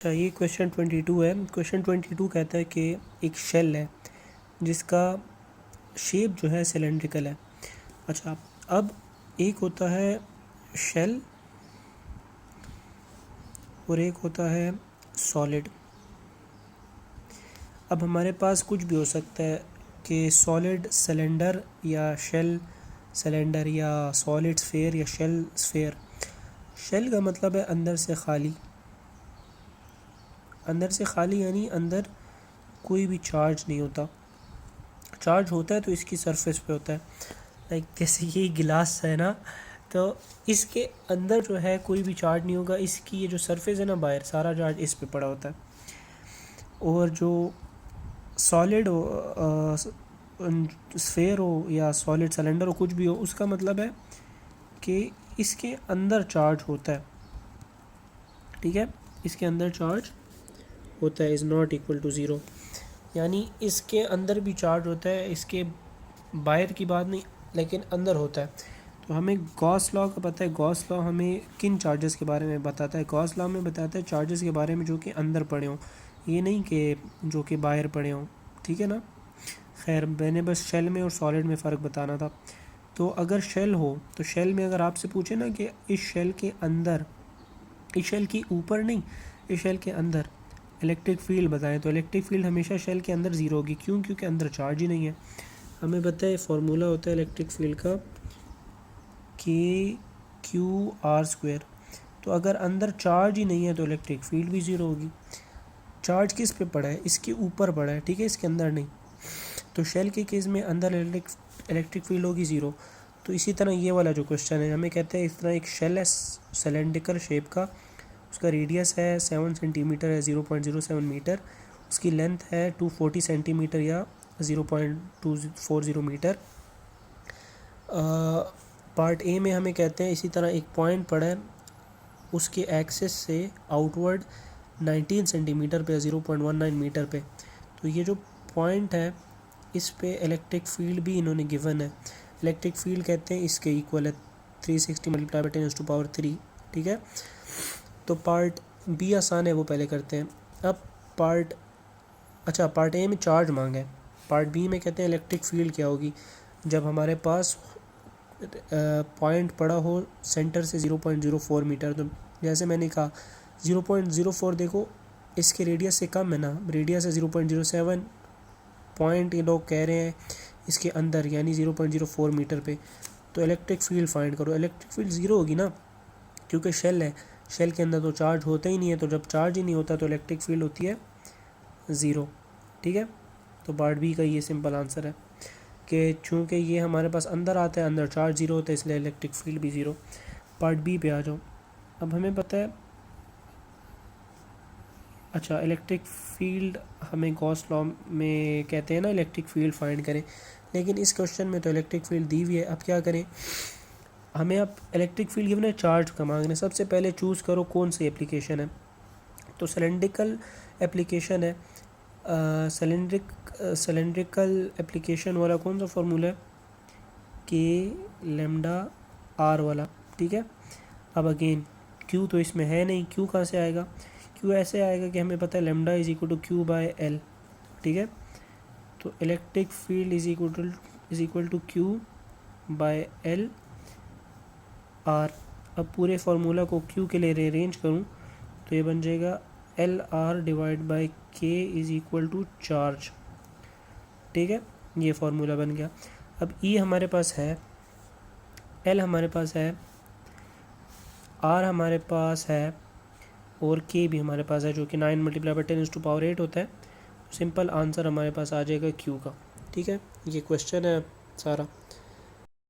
अच्छा, ये क्वेश्चन 22 है। क्वेश्चन 22 कहता है कि एक शेल है जिसका शेप जो है सिलेंड्रिकल है। अच्छा, अब एक होता है शेल और एक होता है सॉलिड। अब हमारे पास कुछ भी हो सकता है कि सॉलिड सिलेंडर या शेल सिलेंडर या सॉलिड स्फेयर या शेल स्फेयर। शेल का मतलब है अंदर से खाली। अंदर से खाली यानी अंदर कोई भी चार्ज नहीं होता। चार्ज होता है तो इसकी सरफेस पे होता है। लाइक जैसे ये गिलास है ना, तो इसके अंदर जो है कोई भी चार्ज नहीं होगा। इसकी ये जो सरफेस है ना, बाहर सारा चार्ज इस पे पड़ा होता है। और जो सॉलिड हो, स्फेयर हो या सॉलिड सिलेंडर हो, कुछ भी हो, उसका मतलब है कि इसके अंदर चार्ज होता है। ठीक है, इसके अंदर चार्ज होता है। Is not equal to zero, यानी इसके अंदर भी चार्ज होता है। इसके बाहर की बात नहीं, लेकिन अंदर होता है। तो हमें गॉस लॉ का पता है। गॉस लॉ हमें किन चार्जेस के बारे में बताता है? गॉस लॉ में बताता है चार्जेस के बारे में जो कि अंदर पड़े हों, ये नहीं कि जो कि बाहर पड़े हों। ठीक है ना। खैर, मैंने बस शेल में और सॉलिड में फ़र्क बताना था। तो अगर शेल हो तो शेल में अगर आपसे पूछे ना कि इस शेल के अंदर, इस शेल के ऊपर नहीं, इस शेल के अंदर इलेक्ट्रिक फील्ड बताएं, तो इलेक्ट्रिक फील्ड हमेशा शेल के अंदर ज़ीरो होगी। क्यों? क्योंकि अंदर चार्ज ही नहीं है। हमें पता है फॉर्मूला होता है इलेक्ट्रिक फील्ड का KQ_R²। तो अगर अंदर चार्ज ही नहीं है तो इलेक्ट्रिक फील्ड भी ज़ीरो होगी। चार्ज किस पे पड़ा है? इसके ऊपर पड़ा है, ठीक है, इसके अंदर नहीं। तो शेल के केस में अंदर इलेक्ट्रिक फील्ड होगी ज़ीरो। तो इसी तरह ये वाला जो क्वेश्चन है, हमें कहते हैं इस तरह एक शेल है सिलेंड्रिकल शेप का, उसका रेडियस है 7 सेंटीमीटर है, 0.07 मीटर। उसकी लेंथ है 240 सेंटीमीटर या 0.240 मीटर। पार्ट ए में हमें कहते हैं इसी तरह एक पॉइंट पड़ा है, उसके एक्सिस से आउटवर्ड 19 सेंटीमीटर पे, 0.19 मीटर पे। तो ये जो पॉइंट है इस पे इलेक्ट्रिक फील्ड भी इन्होंने गिवन है। इलेक्ट्रिक फील्ड कहते हैं इसके इक्वल है 360 मल्टीप्लाई बाई 10⁻3। ठीक है, तो पार्ट बी आसान है, वो पहले करते हैं। अब पार्ट ए में चार्ज मांगा है। पार्ट बी में कहते हैं इलेक्ट्रिक फील्ड क्या होगी जब हमारे पास पॉइंट पड़ा हो सेंटर से 0.04 मीटर। तो जैसे मैंने कहा 0.04 देखो इसके रेडियस से कम है ना, रेडियस है 0.07, पॉइंट ये लोग कह रहे हैं इसके अंदर यानी 0.04 मीटर पे। तो इलेक्ट्रिक फील्ड फाइंड करो। इलेक्ट्रिक फील्ड ज़ीरो होगी ना, क्योंकि शेल है, शेल के अंदर तो चार्ज होता ही नहीं है। तो जब चार्ज ही नहीं होता तो इलेक्ट्रिक फील्ड होती है ज़ीरो। ठीक है, तो पार्ट बी का ये सिंपल आंसर है कि चूँकि ये हमारे पास अंदर आता है, अंदर चार्ज ज़ीरो होता है, इसलिए इलेक्ट्रिक फील्ड भी ज़ीरो। पार्ट बी पे आ जाओ। अब हमें पता है, अच्छा, इलेक्ट्रिक फील्ड हमें गॉस लॉ में कहते हैं ना इलेक्ट्रिक फील्ड फाइंड करें, लेकिन इस क्वेश्चन में तो इलेक्ट्रिक फील्ड दी हुई है। अब क्या करें? हमें अब इलेक्ट्रिक फील्ड गिवन है, चार्ज का मांगना है। सबसे पहले चूज़ करो कौन सी एप्लीकेशन है। तो सिलेंड्रिकल एप्लीकेशन है। सिलेंड्रिकल एप्लीकेशन वाला कौन सा फार्मूला है? K λ R वाला। ठीक है, अब अगेन Q तो इसमें है नहीं, Q कहाँ से आएगा? Q ऐसे आएगा कि हमें पता है lambda is equal to Q/L। ठीक है, तो electric field is equal to Q/L R। अब पूरे फार्मूला को Q के लिए रीअरेंज करूँ तो ये बन जाएगा LR divide by K is equal to charge. ठीक है, ये फार्मूला बन गया। अब E हमारे पास है, L हमारे पास है, R हमारे पास है और K भी हमारे पास है, जो कि 9 मल्टीप्लाई बाई 10⁸ होता है। सिंपल आंसर हमारे पास आ जाएगा Q का। ठीक है, ये क्वेश्चन है सारा।